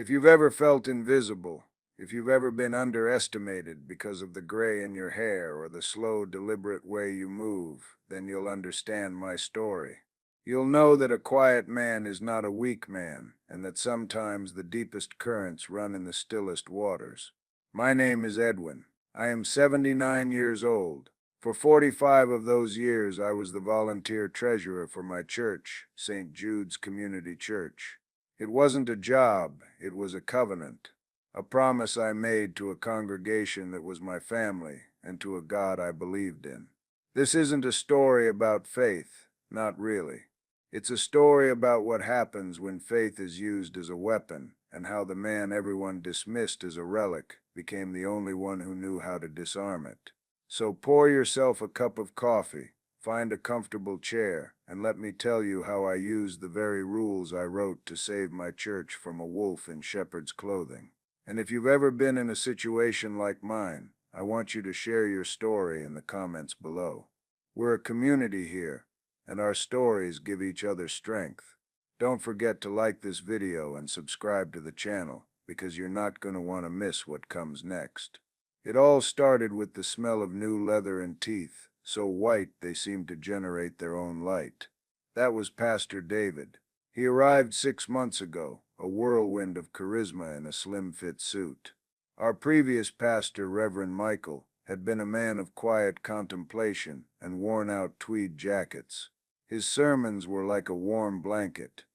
If you've ever felt invisible, if you've ever been underestimated because of the gray in your hair or the slow, deliberate way you move, then you'll understand my story. You'll know that a quiet man is not a weak man, and that sometimes the deepest currents run in the stillest waters. My name is Edwin. I am 79 years old. For 45 of those years, I was the volunteer treasurer for my church, St. Jude's Community Church. It wasn't a job, it was a covenant, a promise I made to a congregation that was my family and to a God I believed in. This isn't a story about faith, not really. It's a story about what happens when faith is used as a weapon and how the man everyone dismissed as a relic became the only one who knew how to disarm it. So pour yourself a cup of coffee, find a comfortable chair, and let me tell you how I used the very rules I wrote to save my church from a wolf in shepherd's clothing. And if you've ever been in a situation like mine, I want you to share your story in the comments below. We're a community here, and our stories give each other strength. Don't forget to like this video and subscribe to the channel, because you're not going to want to miss what comes next. It all started with the smell of new leather and teeth, so white they seemed to generate their own light. That was Pastor David. He arrived 6 months ago, a whirlwind of charisma in a slim-fit suit. Our previous pastor, Reverend Michael, had been a man of quiet contemplation and worn-out tweed jackets. His sermons were like a warm blanket.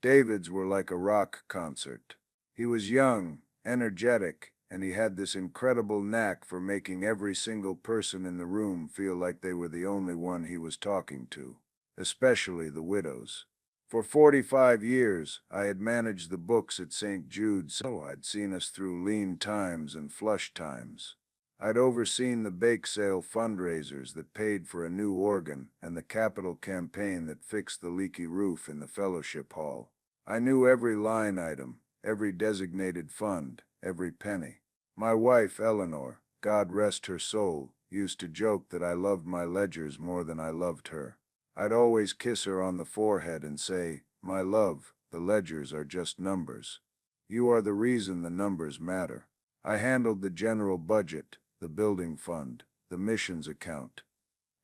David's were like a rock concert. He was young, energetic, and he had this incredible knack for making every single person in the room feel like they were the only one he was talking to, especially the widows. For 45 years, I had managed the books at St. Jude's, so I'd seen us through lean times and flush times. I'd overseen the bake sale fundraisers that paid for a new organ and the capital campaign that fixed the leaky roof in the fellowship hall. I knew every line item, every designated fund, every penny. My wife, Eleanor, God rest her soul, used to joke that I loved my ledgers more than I loved her. I'd always kiss her on the forehead and say, "My love, the ledgers are just numbers. You are the reason the numbers matter." I handled the general budget, the building fund, the missions account.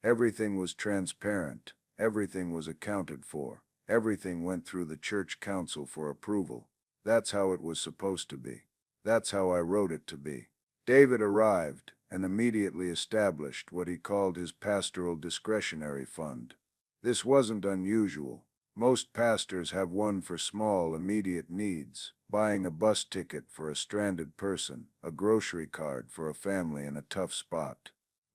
Everything was transparent, everything was accounted for, everything went through the church council for approval. That's how it was supposed to be. That's how I wrote it to be. David arrived and immediately established what he called his pastoral discretionary fund. This wasn't unusual. Most pastors have one for small, immediate needs, buying a bus ticket for a stranded person, a grocery card for a family in a tough spot.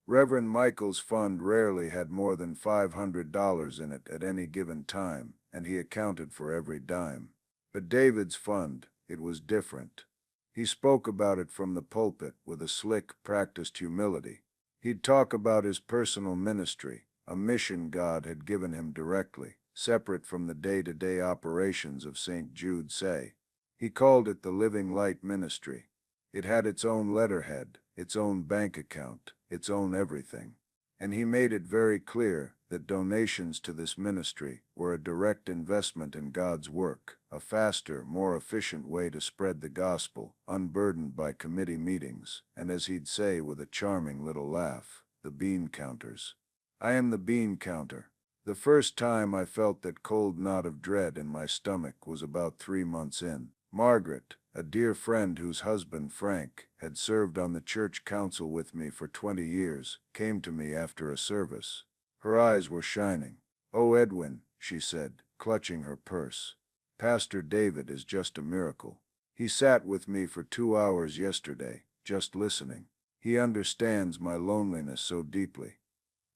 Reverend Michael's fund rarely had more than $500 in it at any given time, and he accounted for every dime. But David's fund, it was different. He spoke about it from the pulpit with a slick, practiced humility. He'd talk about his personal ministry, a mission God had given him directly, separate from the day-to-day operations of St. Jude's Say. He called it the Living Light Ministry. It had its own letterhead, its own bank account, its own everything. And he made it very clear that donations to this ministry were a direct investment in God's work, a faster, more efficient way to spread the gospel, unburdened by committee meetings, and as he'd say with a charming little laugh, the bean counters. I am the bean counter. The first time I felt that cold knot of dread in my stomach was about 3 months in. Margaret, a dear friend whose husband, Frank, had served on the church council with me for 20 years, came to me after a service. Her eyes were shining. "Oh, Edwin," she said, clutching her purse. "Pastor David is just a miracle. He sat with me for 2 hours yesterday, just listening. He understands my loneliness so deeply."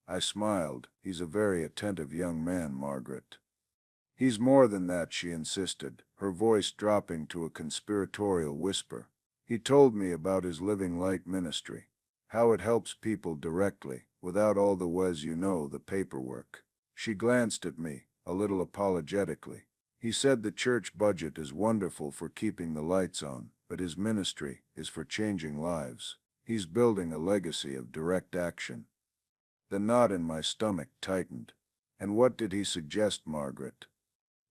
I smiled. "He's a very attentive young man, Margaret." "He's more than that," she insisted, her voice dropping to a conspiratorial whisper. "He told me about his Living Light ministry, how it helps people directly, without all the paperwork." She glanced at me, a little apologetically. "He said the church budget is wonderful for keeping the lights on, but his ministry is for changing lives. He's building a legacy of direct action." The knot in my stomach tightened. "And what did he suggest, Margaret?"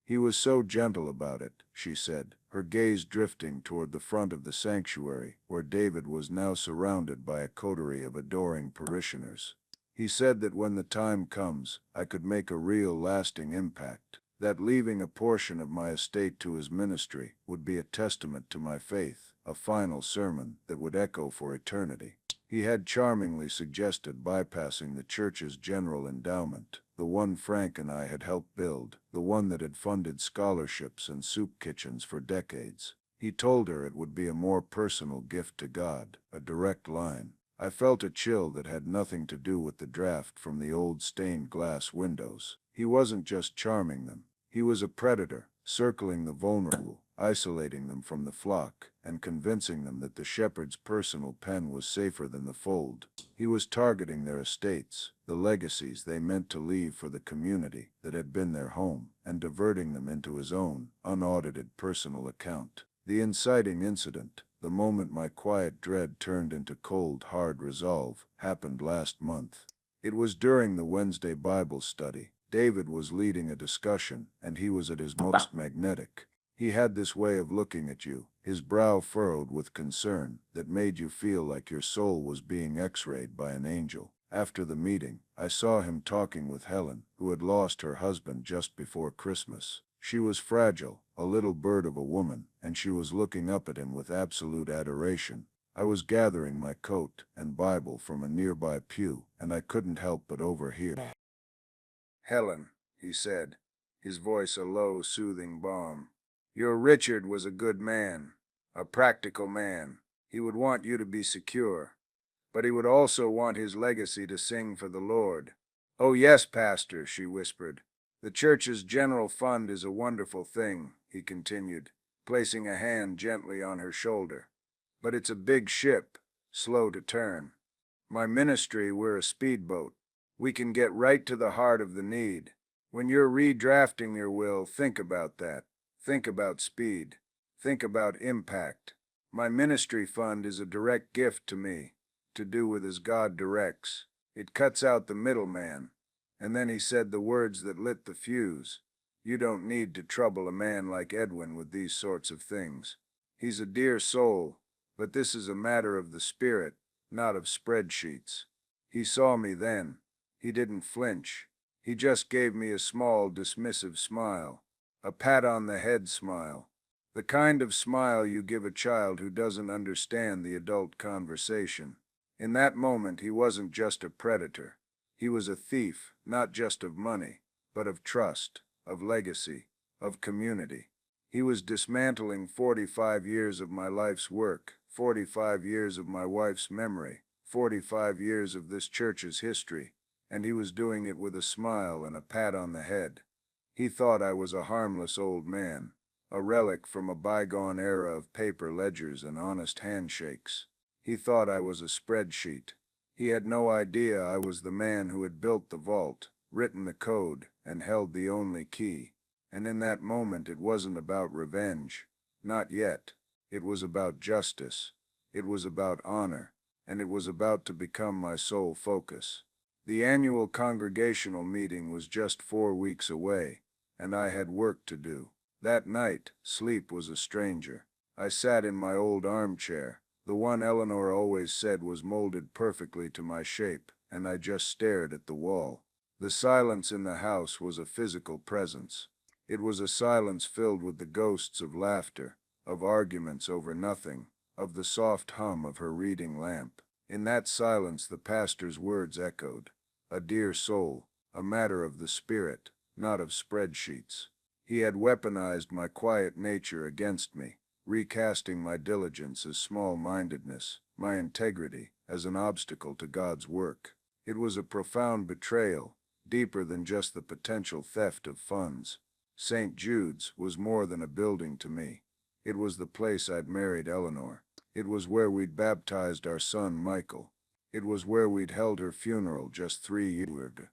He was so gentle about it, she said, her gaze drifting toward the front of the sanctuary, where David was now surrounded by a coterie of adoring parishioners. He said that when the time comes, I could make a real lasting impact, that leaving a portion of my estate to his ministry would be a testament to my faith, a final sermon that would echo for eternity. He had charmingly suggested bypassing the church's general endowment, the one Frank and I had helped build, the one that had funded scholarships and soup kitchens for decades. He told her it would be a more personal gift to God, a direct line. I felt a chill that had nothing to do with the draft from the old stained glass windows. He wasn't just charming them. He was a predator, circling the vulnerable, isolating them from the flock, and convincing them that the shepherd's personal pen was safer than the fold. He was targeting their estates, the legacies they meant to leave for the community that had been their home, and diverting them into his own, unaudited personal account. The inciting incident, the moment my quiet dread turned into cold, hard resolve, happened last month. It was during the Wednesday Bible study. David was leading a discussion, and he was at his most magnetic. He had this way of looking at you, his brow furrowed with concern, that made you feel like your soul was being x-rayed by an angel. After the meeting, I saw him talking with Helen, who had lost her husband just before Christmas. She was fragile, a little bird of a woman, and she was looking up at him with absolute adoration. I was gathering my coat and Bible from a nearby pew, and I couldn't help but overhear. "Helen," he said, his voice a low, soothing balm. "Your Richard was a good man, a practical man. He would want you to be secure, but he would also want his legacy to sing for the Lord." "Oh yes, Pastor," she whispered. "The church's general fund is a wonderful thing," he continued, placing a hand gently on her shoulder. "But it's a big ship, slow to turn. My ministry, we're a speedboat. We can get right to the heart of the need. When you're redrafting your will, think about that. Think about speed. Think about impact. My ministry fund is a direct gift to me, to do with as God directs. It cuts out the middleman." And then he said the words that lit the fuse. "You don't need to trouble a man like Edwin with these sorts of things. He's a dear soul, but this is a matter of the spirit, not of spreadsheets." He saw me then. He didn't flinch. He just gave me a small, dismissive smile. A pat on the head smile. The kind of smile you give a child who doesn't understand the adult conversation. In that moment, he wasn't just a predator. He was a thief, not just of money, but of trust, of legacy, of community. He was dismantling 45 years of my life's work, 45 years of my wife's memory, 45 years of this church's history, and he was doing it with a smile and a pat on the head. He thought I was a harmless old man, a relic from a bygone era of paper ledgers and honest handshakes. He thought I was a spreadsheet. He had no idea I was the man who had built the vault, written the code, and held the only key. And in that moment it wasn't about revenge. Not yet. It was about justice. It was about honor. And it was about to become my sole focus. The annual congregational meeting was just 4 weeks away, and I had work to do. That night, sleep was a stranger. I sat in my old armchair, the one Eleanor always said was molded perfectly to my shape, and I just stared at the wall. The silence in the house was a physical presence. It was a silence filled with the ghosts of laughter, of arguments over nothing, of the soft hum of her reading lamp. In that silence the pastor's words echoed. A dear soul, a matter of the spirit, not of spreadsheets. He had weaponized my quiet nature against me, recasting my diligence as small-mindedness, my integrity as an obstacle to God's work. It was a profound betrayal, deeper than just the potential theft of funds. St. Jude's was more than a building to me. It was the place I'd married Eleanor. It was where we'd baptized our son Michael. It was where we'd held her funeral just 3 years ago.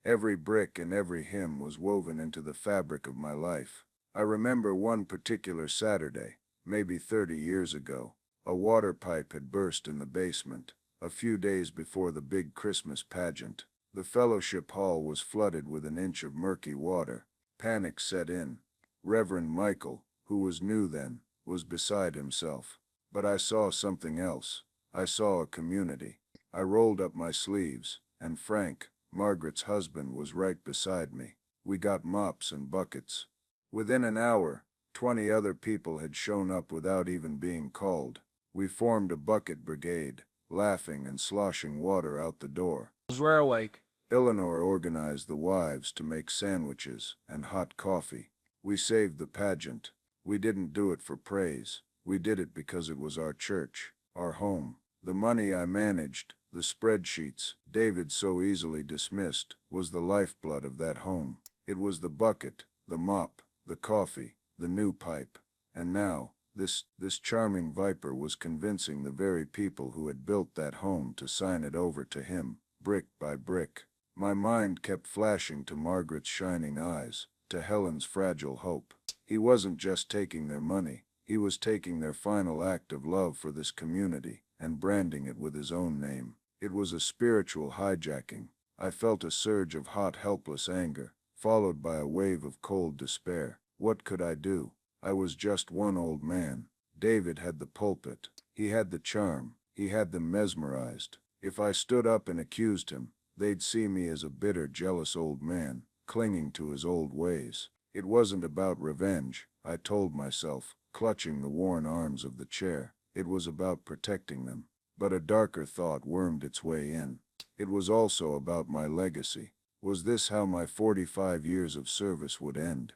Every brick and every hymn was woven into the fabric of my life. I remember one particular Saturday, maybe 30 years ago. A water pipe had burst in the basement, a few days before the big Christmas pageant. The fellowship hall was flooded with an inch of murky water. Panic set in. Reverend Michael, who was new then, was beside himself. But I saw something else. I saw a community. I rolled up my sleeves, and Frank, Margaret's husband, was right beside me. We got mops and buckets. Within an hour, 20 other people had shown up without even being called. We formed a bucket brigade, laughing and sloshing water out the door. We're awake. Eleanor organized the wives to make sandwiches and hot coffee. We saved the pageant. We didn't do it for praise. We did it because it was our church, our home. The money I managed, the spreadsheets David so easily dismissed, was the lifeblood of that home. It was the bucket, the mop, the coffee, the new pipe. And now, this charming viper was convincing the very people who had built that home to sign it over to him, brick by brick. My mind kept flashing to Margaret's shining eyes, to Helen's fragile hope. He wasn't just taking their money, he was taking their final act of love for this community and branding it with his own name. It was a spiritual hijacking. I felt a surge of hot, helpless anger, followed by a wave of cold despair. What could I do? I was just one old man. David had the pulpit. He had the charm. He had them mesmerized. If I stood up and accused him, they'd see me as a bitter, jealous old man, clinging to his old ways. It wasn't about revenge, I told myself, clutching the worn arms of the chair. It was about protecting them. But a darker thought wormed its way in. It was also about my legacy. Was this how my 45 years of service would end?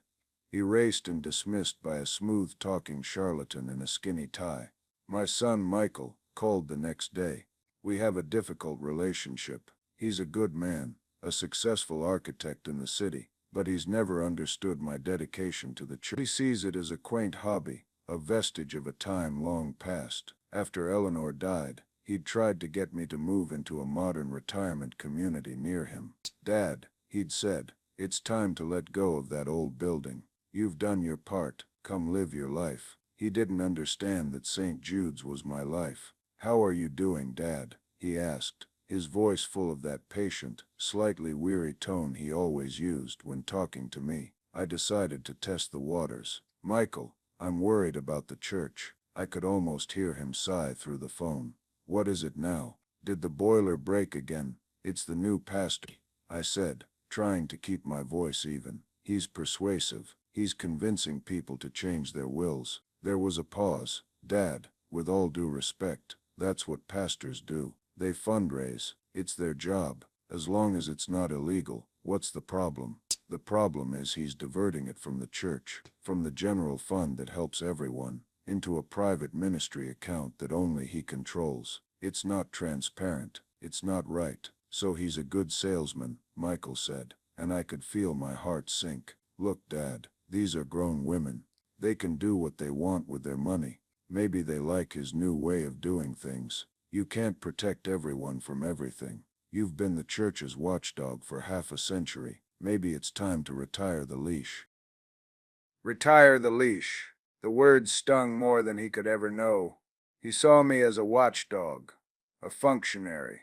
Erased and dismissed by a smooth-talking charlatan in a skinny tie. My son Michael called the next day. We have a difficult relationship. He's a good man, a successful architect in the city, but he's never understood my dedication to the church. He sees it as a quaint hobby, a vestige of a time long past. After Eleanor died, he'd tried to get me to move into a modern retirement community near him. Dad, he'd said, it's time to let go of that old building. You've done your part, come live your life. He didn't understand that St. Jude's was my life. How are you doing, Dad? He asked, his voice full of that patient, slightly weary tone he always used when talking to me. I decided to test the waters. Michael, I'm worried about the church. I could almost hear him sigh through the phone. What is it now? Did the boiler break again? It's the new pastor, I said, trying to keep my voice even. He's persuasive. He's convincing people to change their wills. There was a pause. Dad, with all due respect, that's what pastors do. They fundraise. It's their job. As long as it's not illegal, what's the problem? The problem is he's diverting it from the church, from the general fund that helps everyone, into a private ministry account that only he controls. It's not transparent. It's not right. So he's a good salesman, Michael said, and I could feel my heart sink. Look, Dad, these are grown women. They can do what they want with their money. Maybe they like his new way of doing things. You can't protect everyone from everything. You've been the church's watchdog for half a century. Maybe it's time to retire the leash. Retire the leash. The word stung more than he could ever know. He saw me as a watchdog, a functionary.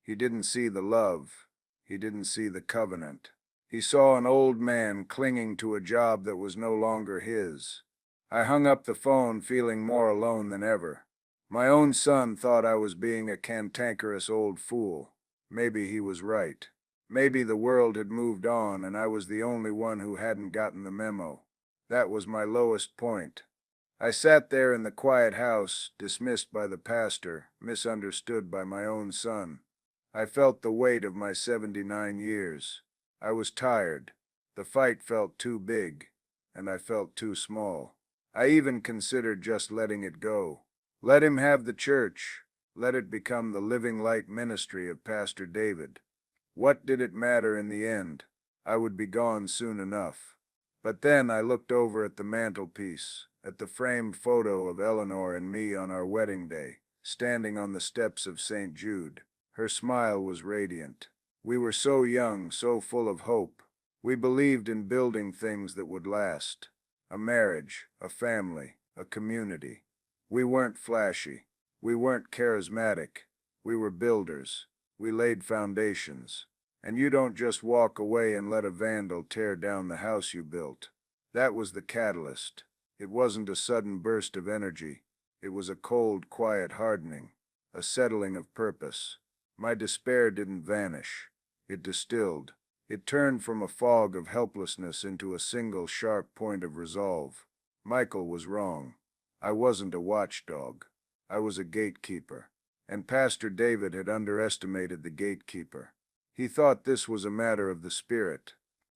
He didn't see the love. He didn't see the covenant. He saw an old man clinging to a job that was no longer his. I hung up the phone feeling more alone than ever. My own son thought I was being a cantankerous old fool. Maybe he was right. Maybe the world had moved on and I was the only one who hadn't gotten the memo. That was my lowest point. I sat there in the quiet house, dismissed by the pastor, misunderstood by my own son. I felt the weight of my 79 years. I was tired. The fight felt too big, and I felt too small. I even considered just letting it go. Let him have the church. Let it become the living light ministry of Pastor David. What did it matter in the end? I would be gone soon enough. But then I looked over at the mantelpiece, at the framed photo of Eleanor and me on our wedding day, standing on the steps of St. Jude. Her smile was radiant. We were so young, so full of hope. We believed in building things that would last. A marriage, a family, a community. We weren't flashy. We weren't charismatic. We were builders. We laid foundations. And you don't just walk away and let a vandal tear down the house you built. That was the catalyst. It wasn't a sudden burst of energy. It was a cold, quiet hardening, a settling of purpose. My despair didn't vanish. It distilled. It turned from a fog of helplessness into a single sharp point of resolve. Michael was wrong. I wasn't a watchdog. I was a gatekeeper. And Pastor David had underestimated the gatekeeper. He thought this was a matter of the spirit.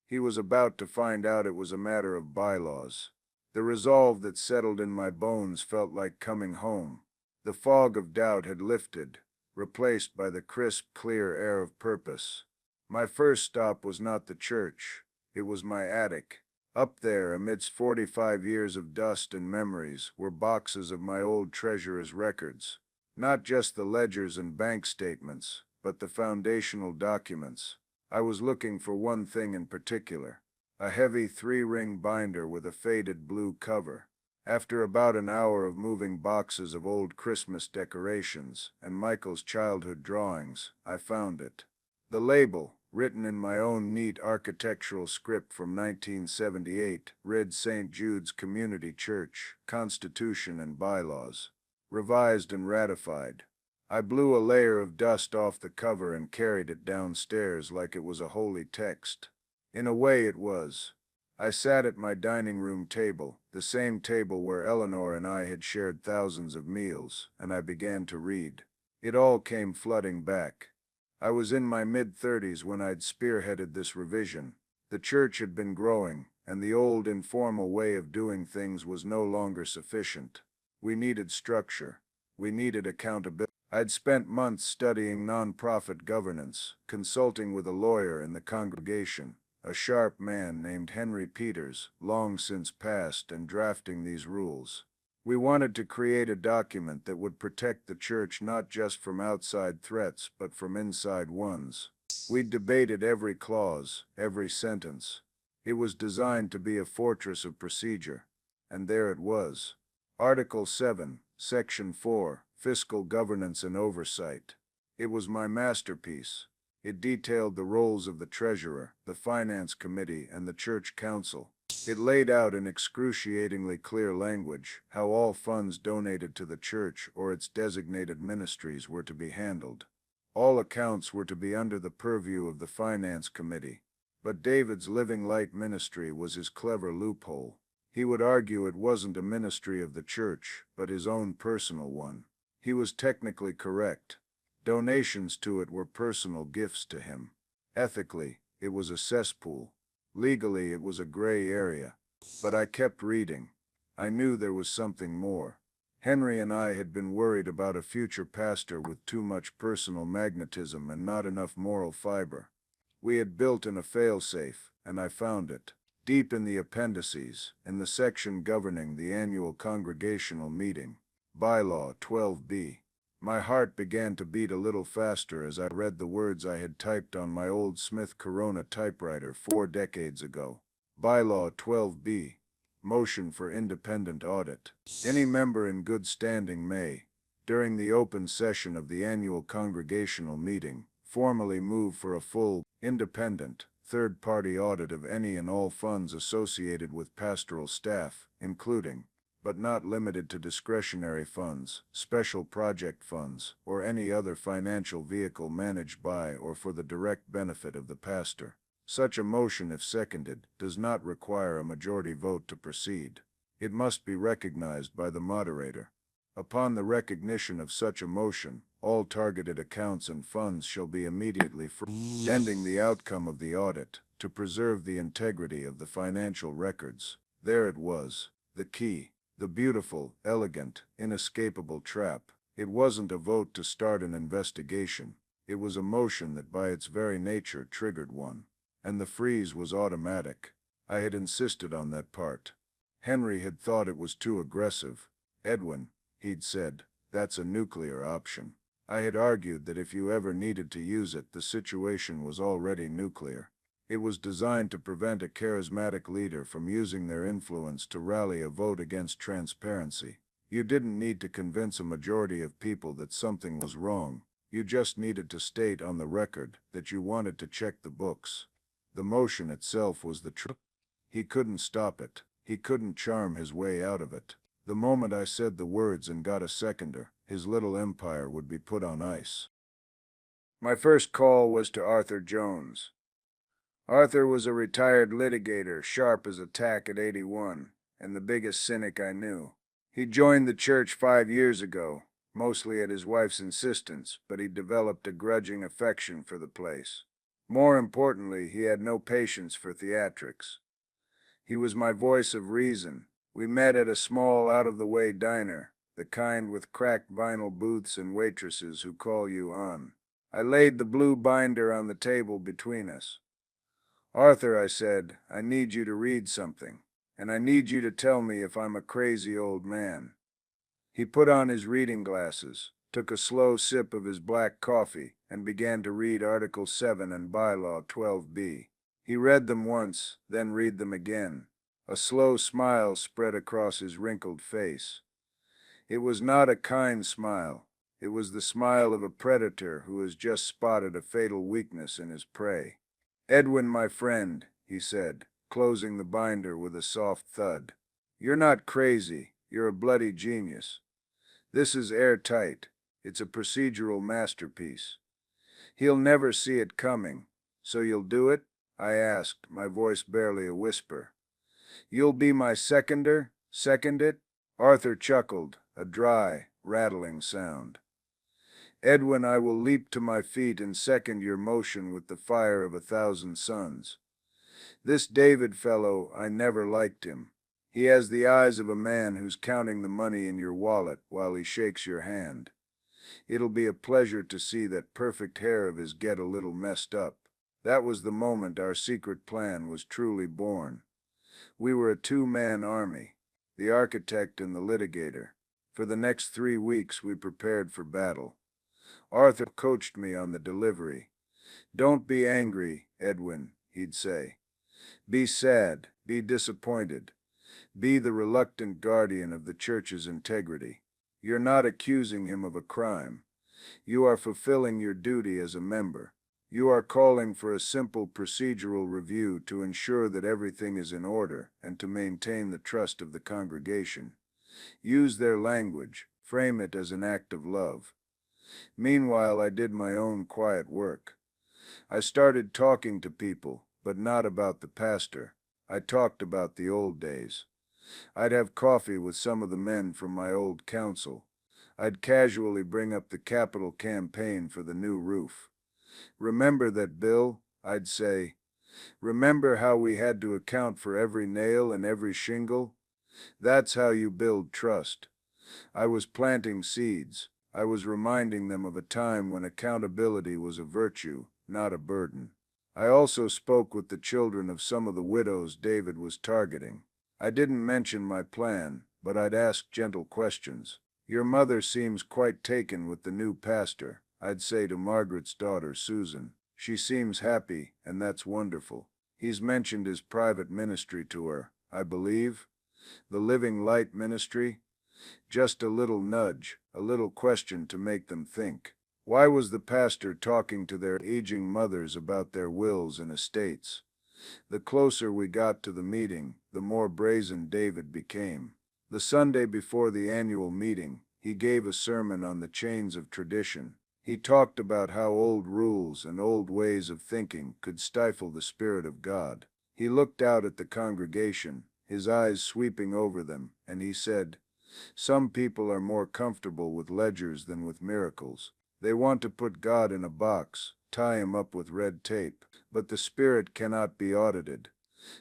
He was about to find out it was a matter of bylaws. The resolve that settled in my bones felt like coming home. The fog of doubt had lifted, replaced by the crisp, clear air of purpose. My first stop was not the church. It was my attic. Up there, amidst 45 years of dust and memories, were boxes of my old treasurer's records. Not just the ledgers and bank statements, but the foundational documents. I was looking for one thing in particular. A heavy 3-ring binder with a faded blue cover. After about an hour of moving boxes of old Christmas decorations and Michael's childhood drawings, I found it. The label, written in my own neat architectural script from 1978, read St. Jude's Community Church, Constitution and Bylaws. Revised and ratified. I blew a layer of dust off the cover and carried it downstairs like it was a holy text. In a way it was. I sat at my dining room table, the same table where Eleanor and I had shared thousands of meals, and I began to read. It all came flooding back. I was in my mid-30s when I'd spearheaded this revision. The church had been growing, and the old informal way of doing things was no longer sufficient. We needed structure. We needed accountability. I'd spent months studying nonprofit governance, consulting with a lawyer in the congregation, a sharp man named Henry Peters, long since passed, and drafting these rules. We wanted to create a document that would protect the church not just from outside threats, but from inside ones. We'd debated every clause, every sentence. It was designed to be a fortress of procedure. And there it was. Article 7, Section 4, Fiscal Governance and Oversight. It was my masterpiece. It detailed the roles of the treasurer, the finance committee, and the church council. It laid out in excruciatingly clear language how all funds donated to the church or its designated ministries were to be handled. All accounts were to be under the purview of the finance committee. But David's Living Light ministry was his clever loophole. He would argue it wasn't a ministry of the church, but his own personal one. He was technically correct. Donations to it were personal gifts to him. Ethically, it was a cesspool. Legally, it was a gray area. But I kept reading. I knew there was something more. Henry and I had been worried about a future pastor with too much personal magnetism and not enough moral fiber. We had built in a failsafe, and I found it. Deep in the appendices, in the section governing the annual congregational meeting. Bylaw 12b. My heart began to beat a little faster as I read the words I had typed on my old Smith Corona typewriter 4 decades ago. Bylaw 12b. Motion for independent audit. Any member in good standing may, during the open session of the annual congregational meeting, formally move for a full, independent, third-party audit of any and all funds associated with pastoral staff, including, but not limited to, discretionary funds, special project funds, or any other financial vehicle managed by or for the direct benefit of the pastor. Such a motion, if seconded, does not require a majority vote to proceed. It must be recognized by the moderator. Upon the recognition of such a motion, all targeted accounts and funds shall be immediately frozen, pending the outcome of the audit, to preserve the integrity of the financial records. There it was, the key, the beautiful, elegant, inescapable trap. It wasn't a vote to start an investigation. It was a motion that by its very nature triggered one. And the freeze was automatic. I had insisted on that part. Henry had thought it was too aggressive. Edwin, he'd said, that's a nuclear option. I had argued that if you ever needed to use it, the situation was already nuclear. It was designed to prevent a charismatic leader from using their influence to rally a vote against transparency. You didn't need to convince a majority of people that something was wrong. You just needed to state on the record that you wanted to check the books. The motion itself was the truth. He couldn't stop it. He couldn't charm his way out of it. The moment I said the words and got a seconder, his little empire would be put on ice. My first call was to Arthur Jones. Arthur was a retired litigator, sharp as a tack at 81, and the biggest cynic I knew. He joined the church 5 years ago, mostly at his wife's insistence, but he developed a grudging affection for the place. More importantly, he had no patience for theatrics. He was my voice of reason. We met at a small, out-of-the-way diner, the kind with cracked vinyl booths and waitresses who call you on. I laid the blue binder on the table between us. "Arthur," I said, "I need you to read something, and I need you to tell me if I'm a crazy old man." He put on his reading glasses, took a slow sip of his black coffee, and began to read Article 7 and Bylaw 12b. He read them once, then read them again. A slow smile spread across his wrinkled face. It was not a kind smile. It was the smile of a predator who has just spotted a fatal weakness in his prey. "Edwin, my friend," he said, closing the binder with a soft thud. "You're not crazy. You're a bloody genius. This is airtight. It's a procedural masterpiece. He'll never see it coming. So you'll do it?" I asked, my voice barely a whisper. "You'll be my seconder? Second it?" Arthur chuckled, a dry, rattling sound. "Edwin, I will leap to my feet and second your motion with the fire of 1,000 suns. This David fellow, I never liked him. He has the eyes of a man who's counting the money in your wallet while he shakes your hand. It'll be a pleasure to see that perfect hair of his get a little messed up." That was the moment our secret plan was truly born. We were a two-man army, the architect and the litigator. For the next 3 weeks we prepared for battle. Arthur coached me on the delivery. "Don't be angry, Edwin," he'd say. "Be sad, be disappointed. Be the reluctant guardian of the church's integrity. You're not accusing him of a crime. You are fulfilling your duty as a member. You are calling for a simple procedural review to ensure that everything is in order and to maintain the trust of the congregation. Use their language, frame it as an act of love." Meanwhile, I did my own quiet work. I started talking to people, but not about the pastor. I talked about the old days. I'd have coffee with some of the men from my old council. I'd casually bring up the capital campaign for the new roof. "Remember that bill?" I'd say. "Remember how we had to account for every nail and every shingle? That's how you build trust." I was planting seeds. I was reminding them of a time when accountability was a virtue, not a burden. I also spoke with the children of some of the widows David was targeting. I didn't mention my plan, but I'd ask gentle questions. "Your mother seems quite taken with the new pastor," I'd say to Margaret's daughter, Susan. "She seems happy, and that's wonderful. He's mentioned his private ministry to her, I believe. The Living Light Ministry." Just a little nudge, a little question to make them think. Why was the pastor talking to their aging mothers about their wills and estates? The closer we got to the meeting, the more brazen David became. The Sunday before the annual meeting, he gave a sermon on the chains of tradition. He talked about how old rules and old ways of thinking could stifle the Spirit of God. He looked out at the congregation, his eyes sweeping over them, and he said, "Some people are more comfortable with ledgers than with miracles. They want to put God in a box, tie him up with red tape. But the Spirit cannot be audited.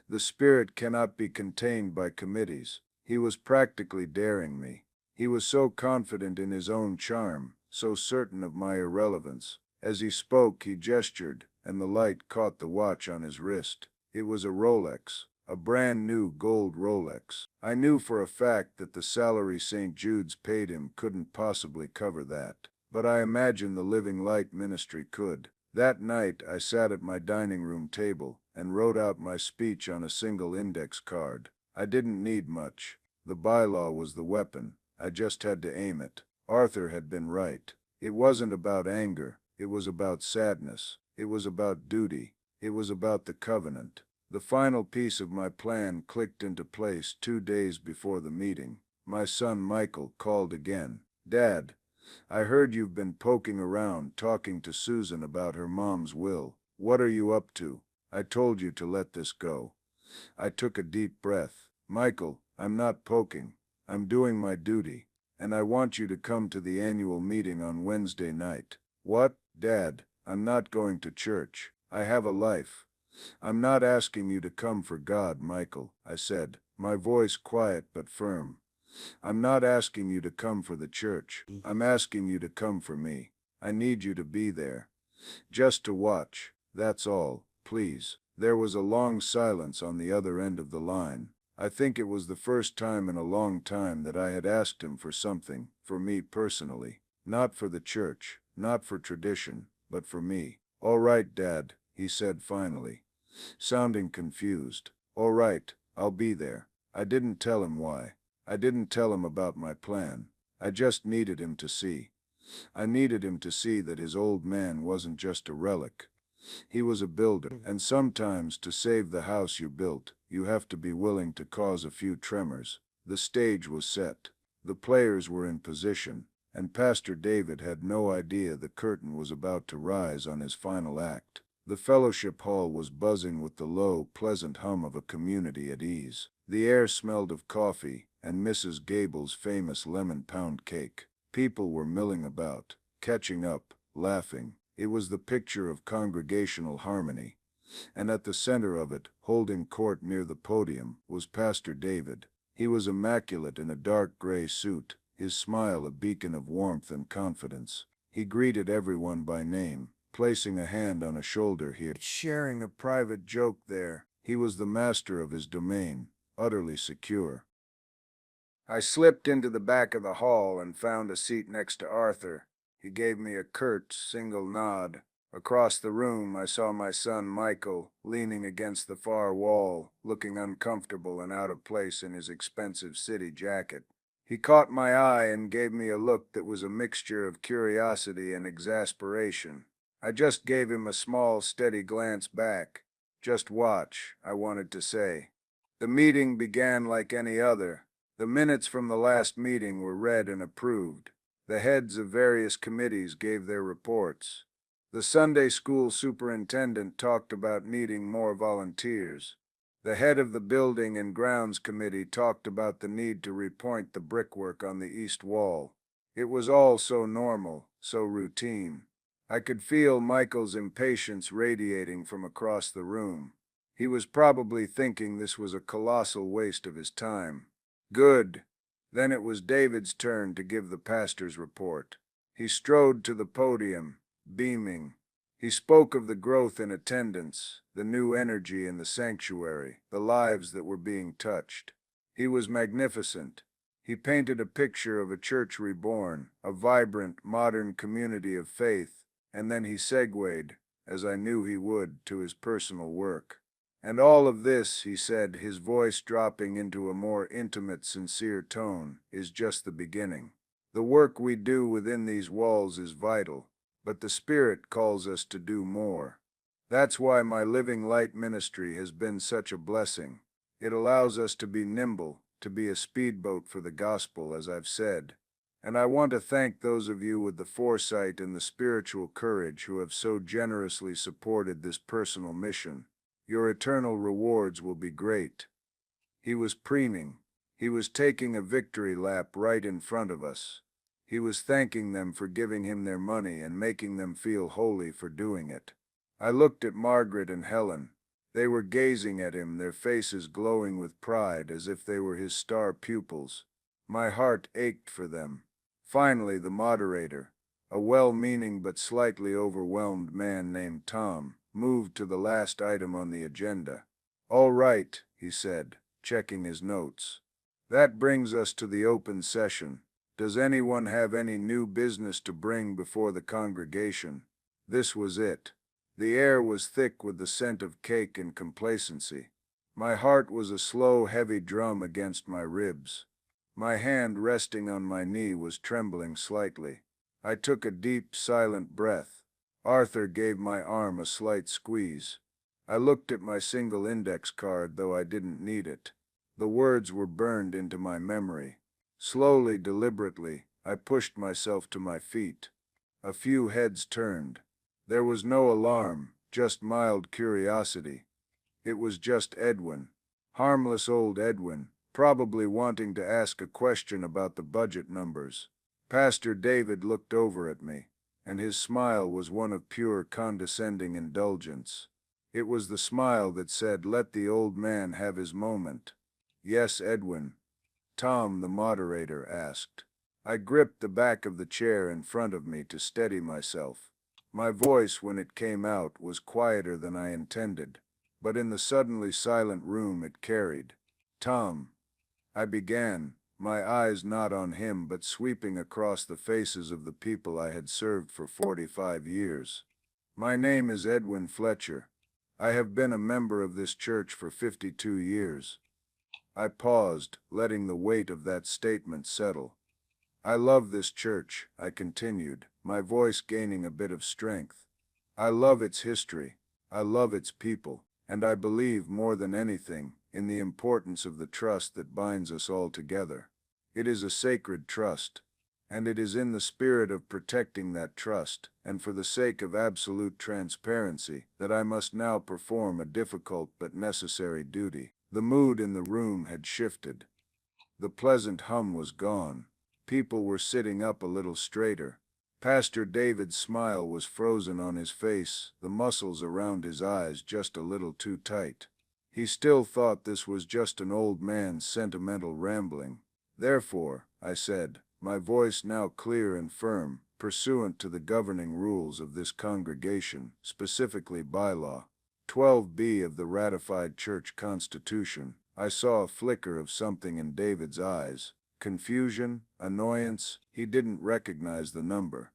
The Spirit cannot be contained by committees." He was practically daring me. He was so confident in his own charm, so certain of my irrelevance. As he spoke, he gestured, and the light caught the watch on his wrist. It was a Rolex, a brand new gold Rolex. I knew for a fact that the salary St. Jude's paid him couldn't possibly cover that. But I imagined the Living Light Ministry could. That night, I sat at my dining room table and wrote out my speech on a single index card. I didn't need much. The bylaw was the weapon. I just had to aim it. Arthur had been right. It wasn't about anger. It was about sadness. It was about duty. It was about the covenant. The final piece of my plan clicked into place 2 days before the meeting. My son Michael called again. "Dad, I heard you've been poking around talking to Susan about her mom's will. What are you up to? I told you to let this go." I took a deep breath. "Michael, I'm not poking. I'm doing my duty. And I want you to come to the annual meeting on Wednesday night." "What, Dad? I'm not going to church. I have a life." "I'm not asking you to come for God, Michael," I said, my voice quiet but firm. "I'm not asking you to come for the church. I'm asking you to come for me. I need you to be there. Just to watch. That's all, please." There was a long silence on the other end of the line. I think it was the first time in a long time that I had asked him for something, for me personally. Not for the church, not for tradition, but for me. "All right, Dad," he said finally, sounding confused. "All right, I'll be there." I didn't tell him why. I didn't tell him about my plan. I just needed him to see. I needed him to see that his old man wasn't just a relic. He was a builder, and sometimes to save the house you built, you have to be willing to cause a few tremors. The stage was set. The players were in position, and Pastor David had no idea the curtain was about to rise on his final act. The fellowship hall was buzzing with the low, pleasant hum of a community at ease. The air smelled of coffee and Mrs. Gable's famous lemon pound cake. People were milling about, catching up, laughing. It was the picture of congregational harmony. And at the center of it, holding court near the podium, was Pastor David. He was immaculate in a dark gray suit, his smile a beacon of warmth and confidence. He greeted everyone by name, placing a hand on a shoulder here, sharing a private joke there. He was the master of his domain, utterly secure. I slipped into the back of the hall and found a seat next to Arthur. He gave me a curt, single nod. Across the room, I saw my son Michael, leaning against the far wall, looking uncomfortable and out of place in his expensive city jacket. He caught my eye and gave me a look that was a mixture of curiosity and exasperation. I just gave him a small, steady glance back. "Just watch," I wanted to say. The meeting began like any other. The minutes from the last meeting were read and approved. The heads of various committees gave their reports. The Sunday school superintendent talked about needing more volunteers. The head of the Building and Grounds Committee talked about the need to repoint the brickwork on the east wall. It was all so normal, so routine. I could feel Michael's impatience radiating from across the room. He was probably thinking this was a colossal waste of his time. Good. Then it was David's turn to give the pastor's report. He strode to the podium, beaming. He spoke of the growth in attendance, the new energy in the sanctuary, the lives that were being touched. He was magnificent. He painted a picture of a church reborn, a vibrant, modern community of faith, and then he segued, as I knew he would, to his personal work. "And all of this," he said, his voice dropping into a more intimate, sincere tone, "is just the beginning. The work we do within these walls is vital, but the Spirit calls us to do more. That's why my Living Light ministry has been such a blessing. It allows us to be nimble, to be a speedboat for the gospel, as I've said. And I want to thank those of you with the foresight and the spiritual courage who have so generously supported this personal mission. Your eternal rewards will be great." He was preening. He was taking a victory lap right in front of us. He was thanking them for giving him their money and making them feel holy for doing it. I looked at Margaret and Helen. They were gazing at him, their faces glowing with pride as if they were his star pupils. My heart ached for them. Finally, the moderator, a well-meaning but slightly overwhelmed man named Tom, moved to the last item on the agenda. "All right," he said, checking his notes. "That brings us to the open session. Does anyone have any new business to bring before the congregation?" This was it. The air was thick with the scent of cake and complacency. My heart was a slow, heavy drum against my ribs. My hand resting on my knee was trembling slightly. I took a deep, silent breath. Arthur gave my arm a slight squeeze. I looked at my single index card, though I didn't need it. The words were burned into my memory. Slowly, deliberately, I pushed myself to my feet. A few heads turned. There was no alarm, just mild curiosity. It was just Edwin. Harmless old Edwin, probably wanting to ask a question about the budget numbers. Pastor David looked over at me, and his smile was one of pure condescending indulgence. It was the smile that said, "Let the old man have his moment." "Yes, Edwin?" Tom, the moderator, asked. I gripped the back of the chair in front of me to steady myself. My voice, when it came out, was quieter than I intended, but in the suddenly silent room it carried. "Tom," I began, my eyes not on him but sweeping across the faces of the people I had served for 45 years. "My name is Edwin Fletcher. I have been a member of this church for 52 years. I paused, letting the weight of that statement settle. "I love this church," I continued, my voice gaining a bit of strength. "I love its history. I love its people. And I believe, more than anything, in the importance of the trust that binds us all together. It is a sacred trust. And it is in the spirit of protecting that trust, and for the sake of absolute transparency, that I must now perform a difficult but necessary duty." The mood in the room had shifted. The pleasant hum was gone. People were sitting up a little straighter. Pastor David's smile was frozen on his face, the muscles around his eyes just a little too tight. He still thought this was just an old man's sentimental rambling. "Therefore," I said, my voice now clear and firm, pursuant to the governing rules of this congregation, specifically Bylaw 12b of the ratified church constitution, I saw a flicker of something in David's eyes. Confusion, annoyance. He didn't recognize the number.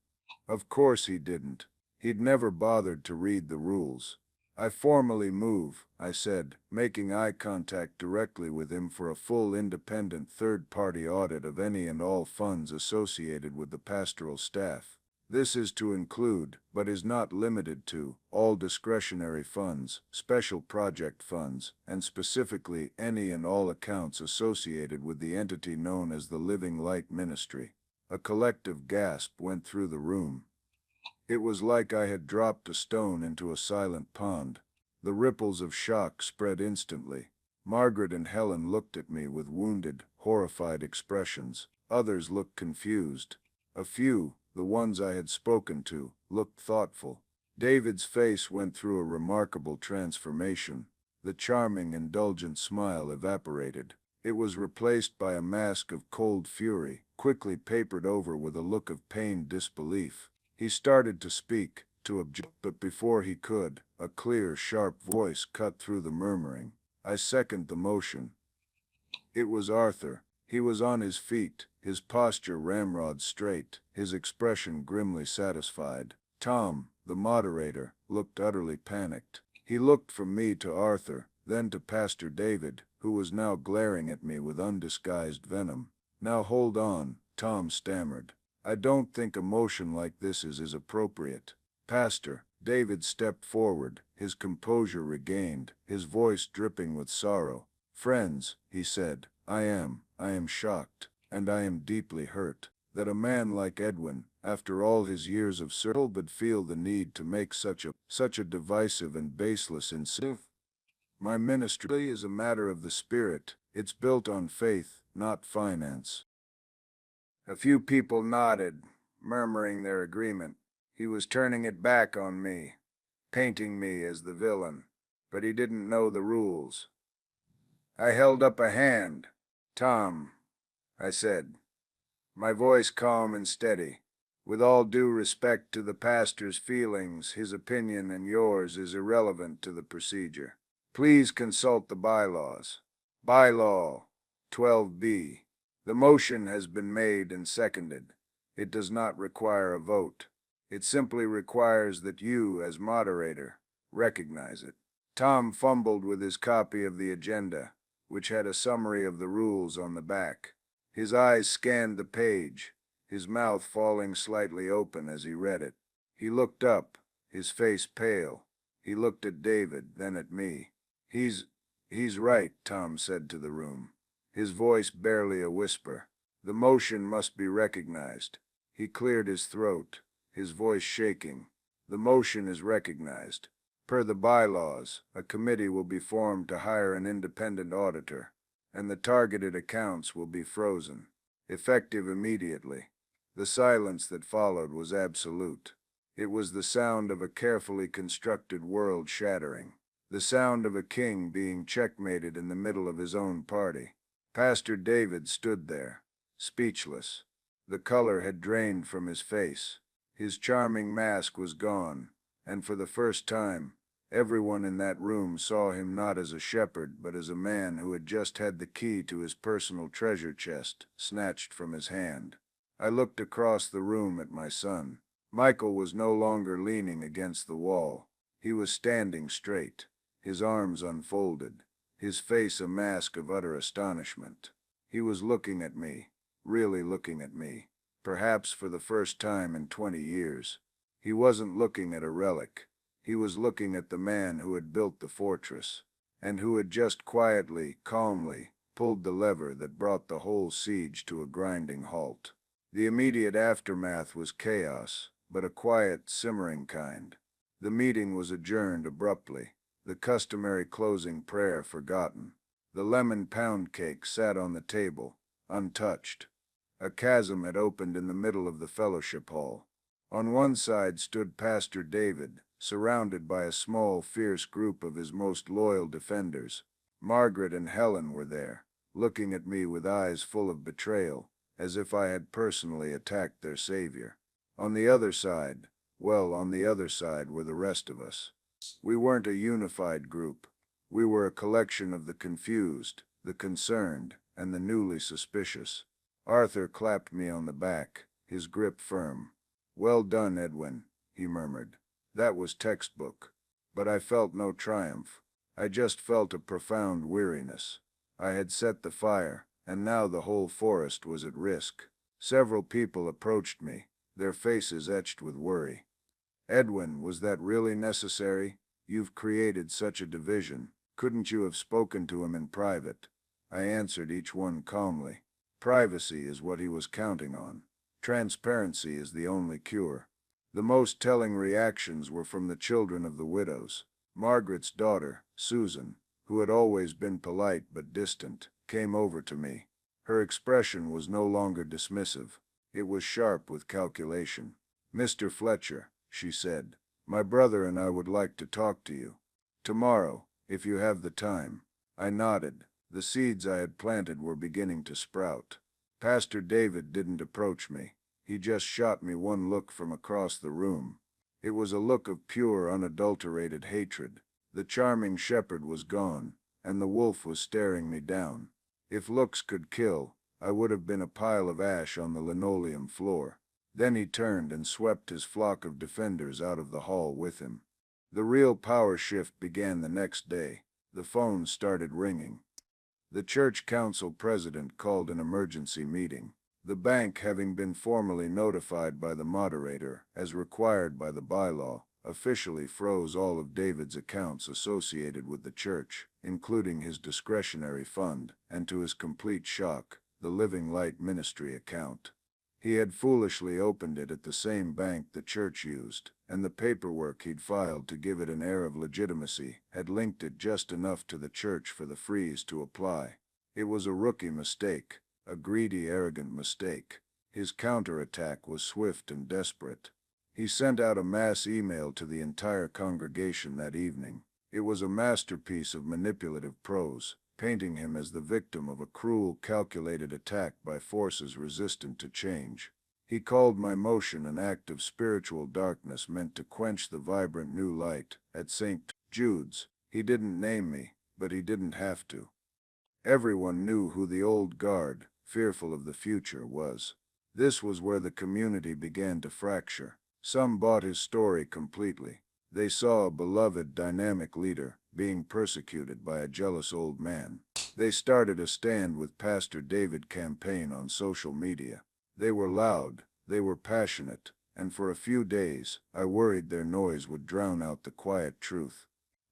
Of course he didn't. He'd never bothered to read the rules. "I formally move," I said, making eye contact directly with him, "for a full independent third-party audit of any and all funds associated with the pastoral staff. This is to include, but is not limited to, all discretionary funds, special project funds, and specifically any and all accounts associated with the entity known as the Living Light Ministry." A collective gasp went through the room. It was like I had dropped a stone into a silent pond. The ripples of shock spread instantly. Margaret and Helen looked at me with wounded, horrified expressions. Others looked confused. A few, the ones I had spoken to, looked thoughtful. David's face went through a remarkable transformation. The charming, indulgent smile evaporated. It was replaced by a mask of cold fury, quickly papered over with a look of pained disbelief. He started to speak, to object, but before he could, a clear, sharp voice cut through the murmuring. "I second the motion." It was Arthur. He was on his feet, his posture ramrod straight, his expression grimly satisfied. Tom, the moderator, looked utterly panicked. He looked from me to Arthur, then to Pastor David, who was now glaring at me with undisguised venom. "Now hold on," Tom stammered. "I don't think a motion like this is appropriate." "Pastor," David stepped forward, his composure regained, his voice dripping with sorrow. "Friends," he said, I am shocked, and I am deeply hurt, that a man like Edwin, after all his years of service, would feel the need to make such a divisive and baseless insinuation. My ministry is a matter of the Spirit. It's built on faith, not finance." A few people nodded, murmuring their agreement. He was turning it back on me, painting me as the villain, but he didn't know the rules. I held up a hand. "Tom," I said, my voice calm and steady, "with all due respect to the pastor's feelings, his opinion and yours is irrelevant to the procedure. Please consult the bylaws. Bylaw 12b. The motion has been made and seconded. It does not require a vote. It simply requires that you, as moderator, recognize it." Tom fumbled with his copy of the agenda, which had a summary of the rules on the back. His eyes scanned the page, his mouth falling slightly open as he read it. He looked up, his face pale. He looked at David, then at me. He's he's right, Tom said to the room, his voice barely a whisper. The motion must be recognized. He cleared his throat, his voice shaking. The motion is recognized. Per the bylaws, a committee will be formed to hire an independent auditor, and the targeted accounts will be frozen, effective immediately. The silence that followed was absolute. It was the sound of a carefully constructed world shattering, the sound of a king being checkmated in the middle of his own party. Pastor David stood there, speechless. The color had drained from his face. His charming mask was gone, and for the first time, everyone in that room saw him not as a shepherd but as a man who had just had the key to his personal treasure chest snatched from his hand. I looked across the room at my son. Michael was no longer leaning against the wall. He was standing straight, his arms unfolded, his face a mask of utter astonishment. He was looking at me, really looking at me, perhaps for the first time in 20 years. He wasn't looking at a relic. He was looking at the man who had built the fortress, and who had just quietly, calmly, pulled the lever that brought the whole siege to a grinding halt. The immediate aftermath was chaos, but a quiet, simmering kind. The meeting was adjourned abruptly, the customary closing prayer forgotten. The lemon pound cake sat on the table, untouched. A chasm had opened in the middle of the fellowship hall. On one side stood Pastor David, surrounded by a small, fierce group of his most loyal defenders. Margaret and Helen were there, looking at me with eyes full of betrayal, as if I had personally attacked their savior. On the other side, on the other side were the rest of us. We weren't a unified group. We were a collection of the confused, the concerned, and the newly suspicious. Arthur clapped me on the back, his grip firm. "Well done, Edwin," he murmured. "That was textbook." But I felt no triumph. I just felt a profound weariness. I had set the fire, and now the whole forest was at risk. Several people approached me, their faces etched with worry. "Edwin, was that really necessary? You've created such a division. Couldn't you have spoken to him in private?" I answered each one calmly. Privacy is what he was counting on. Transparency is the only cure. The most telling reactions were from the children of the widows. Margaret's daughter, Susan, who had always been polite but distant, came over to me. Her expression was no longer dismissive. It was sharp with calculation. "Mr. Fletcher," she said, "my brother and I would like to talk to you. Tomorrow, if you have the time." I nodded. The seeds I had planted were beginning to sprout. Pastor David didn't approach me. He just shot me one look from across the room. It was a look of pure, unadulterated hatred. The charming shepherd was gone, and the wolf was staring me down. If looks could kill, I would have been a pile of ash on the linoleum floor. Then he turned and swept his flock of defenders out of the hall with him. The real power shift began the next day. The phone started ringing. The church council president called an emergency meeting. The bank, having been formally notified by the moderator, as required by the bylaw, officially froze all of David's accounts associated with the church, including his discretionary fund, and to his complete shock, the Living Light Ministry account. He had foolishly opened it at the same bank the church used, and the paperwork he'd filed to give it an air of legitimacy had linked it just enough to the church for the freeze to apply. It was a rookie mistake, a greedy, arrogant mistake. His counterattack was swift and desperate. He sent out a mass email to the entire congregation that evening. It was a masterpiece of manipulative prose, painting him as the victim of a cruel, calculated attack by forces resistant to change. He called my motion an act of spiritual darkness meant to quench the vibrant new light at St. Jude's. He didn't name me, but he didn't have to. Everyone knew who the old guard, fearful of the future, was. This was where the community began to fracture. Some bought his story completely. They saw a beloved, dynamic leader being persecuted by a jealous old man. They started a Stand with Pastor David campaign on social media. They were loud, they were passionate, and for a few days I worried their noise would drown out the quiet truth.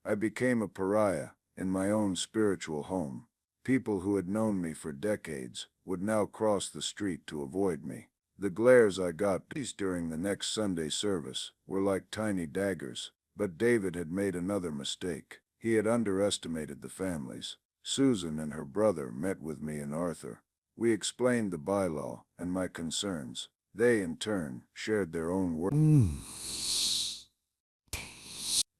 I became a pariah in my own spiritual home. People who had known me for decades would now cross the street to avoid me. The glares I got during the next Sunday service were like tiny daggers, but David had made another mistake. He had underestimated the families. Susan and her brother met with me and Arthur. We explained the bylaw and my concerns. They, in turn, shared their own words.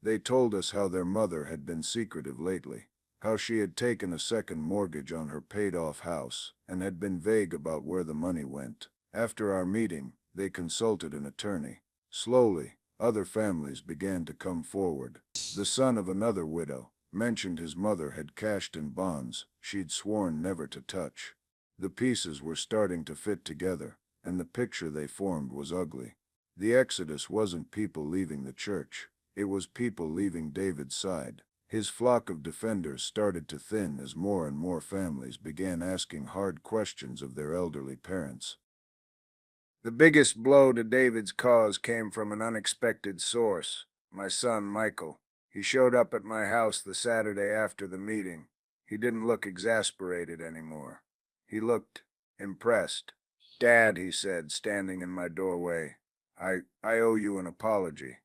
They told us how their mother had been secretive lately, how she had taken a second mortgage on her paid-off house and had been vague about where the money went. After our meeting, they consulted an attorney. Slowly, other families began to come forward. The son of another widow mentioned his mother had cashed in bonds she'd sworn never to touch. The pieces were starting to fit together, and the picture they formed was ugly. The exodus wasn't people leaving the church. It was people leaving David's side. His flock of defenders started to thin as more and more families began asking hard questions of their elderly parents. The biggest blow to David's cause came from an unexpected source, my son Michael. He showed up at my house the Saturday after the meeting. He didn't look exasperated anymore. He looked impressed. "Dad," he said, standing in my doorway, I owe you an apology."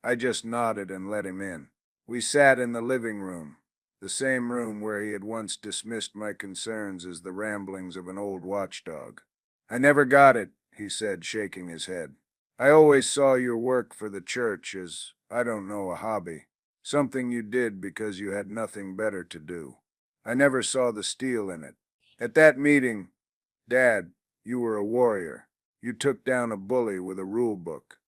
I just nodded and let him in. We sat in the living room, the same room where he had once dismissed my concerns as the ramblings of an old watchdog. "I never got it," he said, shaking his head. "I always saw your work for the church as, I don't know, a hobby. Something you did because you had nothing better to do. I never saw the steel in it. At that meeting, Dad, you were a warrior. You took down a bully with a rule book.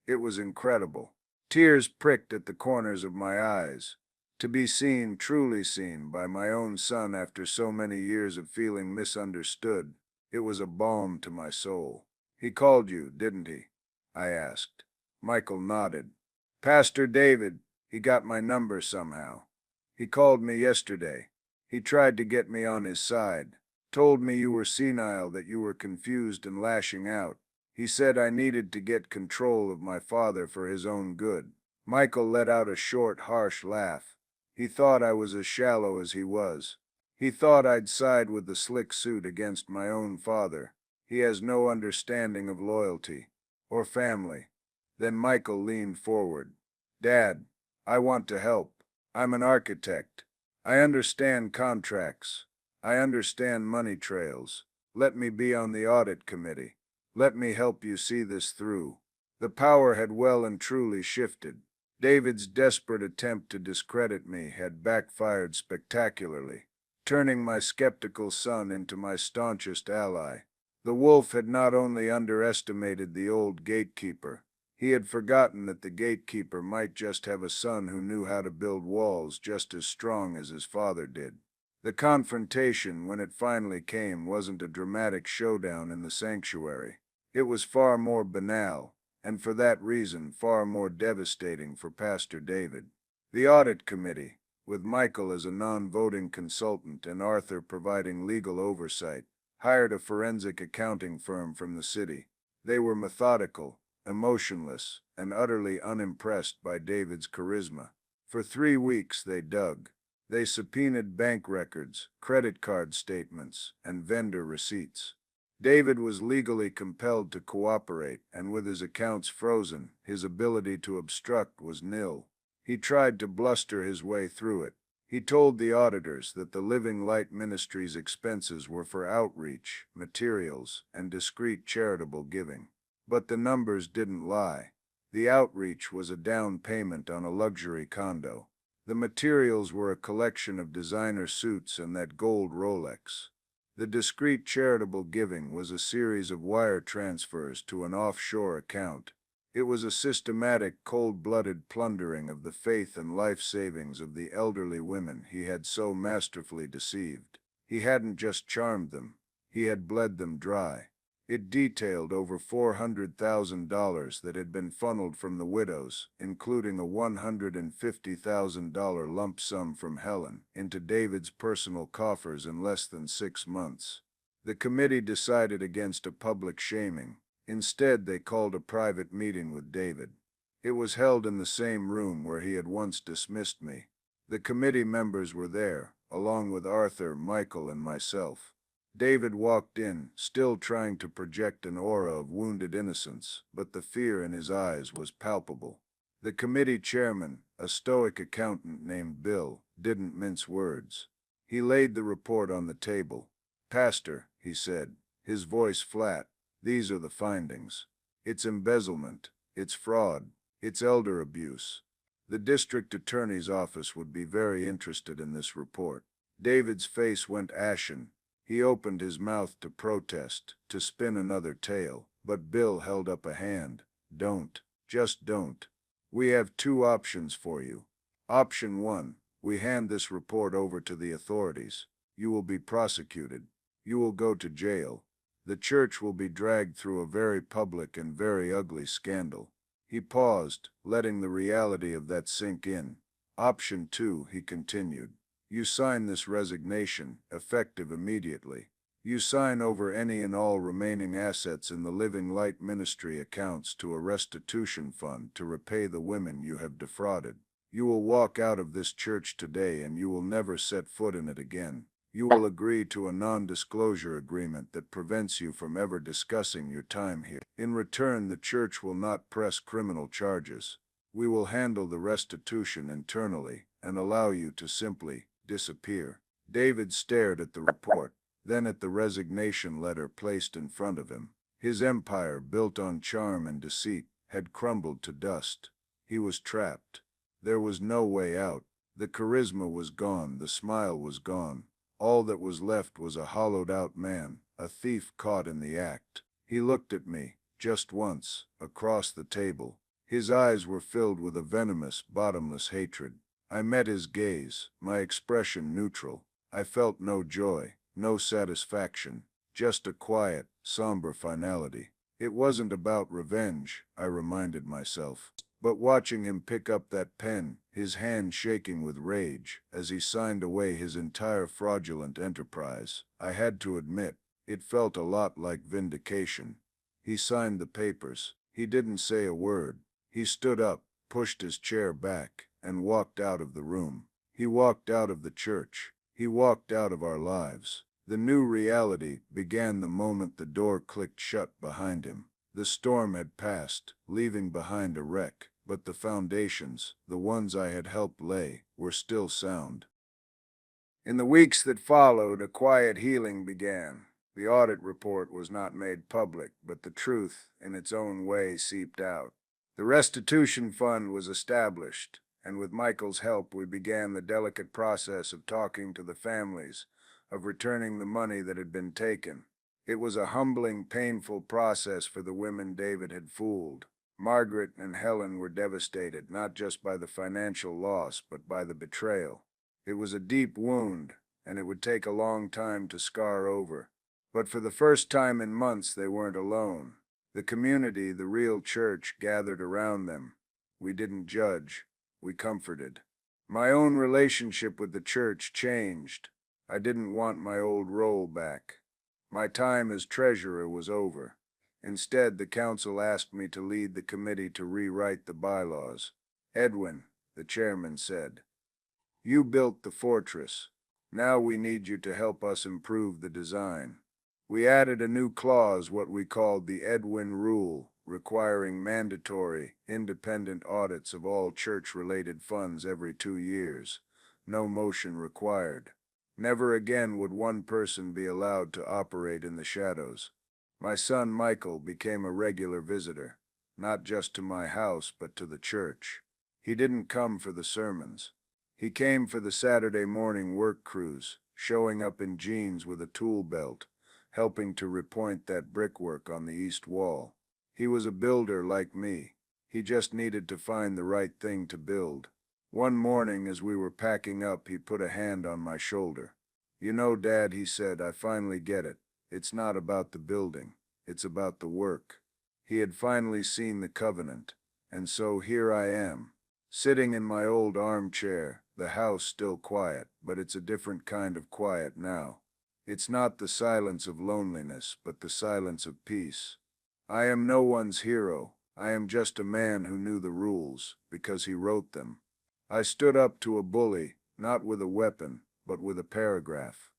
It was incredible." Tears pricked at the corners of my eyes. To be seen, truly seen, by my own son after so many years of feeling misunderstood, it was a balm to my soul. "He called you, didn't he?" I asked. Michael nodded. "Pastor David, he got my number somehow. He called me yesterday. He tried to get me on his side. Told me you were senile, that you were confused and lashing out. He said I needed to get control of my father for his own good." Michael let out a short, harsh laugh. He thought I was as shallow as he was. He thought I'd side with the slick suit against my own father. He has no understanding of loyalty or family. Then Michael leaned forward. "Dad, I want to help. I'm an architect. I understand contracts. I understand money trails. Let me be on the audit committee. Let me help you see this through." The power had well and truly shifted. David's desperate attempt to discredit me had backfired spectacularly, turning my skeptical son into my staunchest ally. The wolf had not only underestimated the old gatekeeper, he had forgotten that the gatekeeper might just have a son who knew how to build walls just as strong as his father did. The confrontation, when it finally came, wasn't a dramatic showdown in the sanctuary. It was far more banal, and for that reason far more devastating for Pastor David. The audit committee, with Michael as a non-voting consultant and Arthur providing legal oversight, hired a forensic accounting firm from the city. They were methodical, emotionless, and utterly unimpressed by David's charisma. For 3 weeks they dug. They subpoenaed bank records, credit card statements, and vendor receipts. David was legally compelled to cooperate, and with his accounts frozen, his ability to obstruct was nil. He tried to bluster his way through it. He told the auditors that the Living Light Ministry's expenses were for outreach, materials, and discreet charitable giving. But the numbers didn't lie. The outreach was a down payment on a luxury condo. The materials were a collection of designer suits and that gold Rolex. The discreet charitable giving was a series of wire transfers to an offshore account. It was a systematic, cold-blooded plundering of the faith and life savings of the elderly women he had so masterfully deceived. He hadn't just charmed them, he had bled them dry. It detailed over $400,000 that had been funneled from the widows, including a $150,000 lump sum from Helen, into David's personal coffers in less than 6 months. The committee decided against a public shaming. Instead, they called a private meeting with David. It was held in the same room where he had once dismissed me. The committee members were there, along with Arthur, Michael, and myself. David walked in, still trying to project an aura of wounded innocence, but the fear in his eyes was palpable. The committee chairman, a stoic accountant named Bill, didn't mince words. He laid the report on the table. "Pastor," he said, his voice flat, "these are the findings. It's embezzlement, it's fraud, it's elder abuse. The district attorney's office would be very interested in this report." David's face went ashen. He opened his mouth to protest, to spin another tale, but Bill held up a hand. "Don't. Just don't. We have two options for you. Option 1, we hand this report over to the authorities. You will be prosecuted. You will go to jail. The church will be dragged through a very public and very ugly scandal." He paused, letting the reality of that sink in. "Option 2, he continued. You sign this resignation, effective immediately. You sign over any and all remaining assets in the Living Light Ministry accounts to a restitution fund to repay the women you have defrauded. You will walk out of this church today and you will never set foot in it again. You will agree to a non-disclosure agreement that prevents you from ever discussing your time here. In return, the church will not press criminal charges. We will handle the restitution internally and allow you to simply disappear." David stared at the report, then at the resignation letter placed in front of him. His empire, built on charm and deceit, had crumbled to dust. He was trapped. There was no way out. The charisma was gone, the smile was gone. All that was left was a hollowed-out man, a thief caught in the act. He looked at me, just once, across the table. His eyes were filled with a venomous, bottomless hatred. I met his gaze, my expression neutral. I felt no joy, no satisfaction, just a quiet, somber finality. It wasn't about revenge, I reminded myself. But watching him pick up that pen, his hand shaking with rage, as he signed away his entire fraudulent enterprise, I had to admit, it felt a lot like vindication. He signed the papers. He didn't say a word. He stood up, pushed his chair back, and walked out of the room. He walked out of the church. He walked out of our lives. The new reality began the moment the door clicked shut behind him. The storm had passed, leaving behind a wreck, but the foundations, the ones I had helped lay, were still sound. In the weeks that followed, a quiet healing began. The audit report was not made public, but the truth, in its own way, seeped out. The restitution fund was established, and with Michael's help we began the delicate process of talking to the families, of returning the money that had been taken. It was a humbling, painful process for the women David had fooled. Margaret and Helen were devastated, not just by the financial loss, but by the betrayal. It was a deep wound, and it would take a long time to scar over. But for the first time in months, they weren't alone. The community, the real church, gathered around them. We didn't judge. We comforted. My own relationship with the church changed. I didn't want my old role back. My time as treasurer was over. Instead, the council asked me to lead the committee to rewrite the bylaws. "Edwin," the chairman said, "you built the fortress. Now we need you to help us improve the design." We added a new clause, what we called the Edwin Rule, requiring mandatory, independent audits of all church-related funds every 2 years. No motion required. Never again would one person be allowed to operate in the shadows. My son Michael became a regular visitor, not just to my house, but to the church. He didn't come for the sermons. He came for the Saturday morning work crews, showing up in jeans with a tool belt, helping to repoint that brickwork on the east wall. He was a builder like me. He just needed to find the right thing to build. One morning, as we were packing up, he put a hand on my shoulder. "You know, Dad," he said, "I finally get it. It's not about the building. It's about the work." He had finally seen the covenant. And so here I am, sitting in my old armchair, the house still quiet, but it's a different kind of quiet now. It's not the silence of loneliness, but the silence of peace. I am no one's hero. I am just a man who knew the rules, because he wrote them. I stood up to a bully, not with a weapon, but with a paragraph.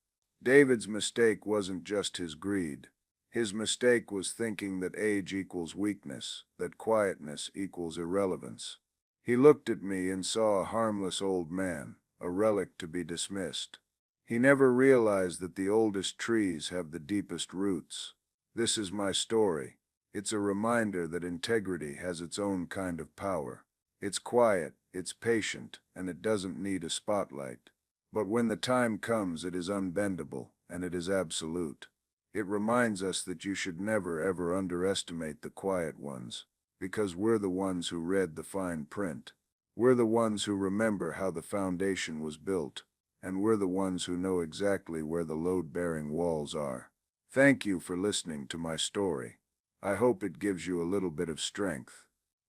David's mistake wasn't just his greed. His mistake was thinking that age equals weakness, that quietness equals irrelevance. He looked at me and saw a harmless old man, a relic to be dismissed. He never realized that the oldest trees have the deepest roots. This is my story. It's a reminder that integrity has its own kind of power. It's quiet, it's patient, and it doesn't need a spotlight. But when the time comes, it is unbendable, and it is absolute. It reminds us that you should never ever underestimate the quiet ones, because we're the ones who read the fine print. We're the ones who remember how the foundation was built, and we're the ones who know exactly where the load-bearing walls are. Thank you for listening to my story. I hope it gives you a little bit of strength.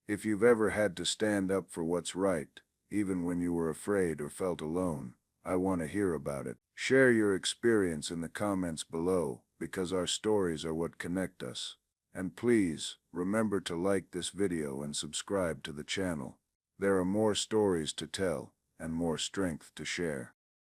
If you've ever had to stand up for what's right, even when you were afraid or felt alone, I want to hear about it. Share your experience in the comments below, because our stories are what connect us. And please, remember to like this video and subscribe to the channel. There are more stories to tell, and more strength to share.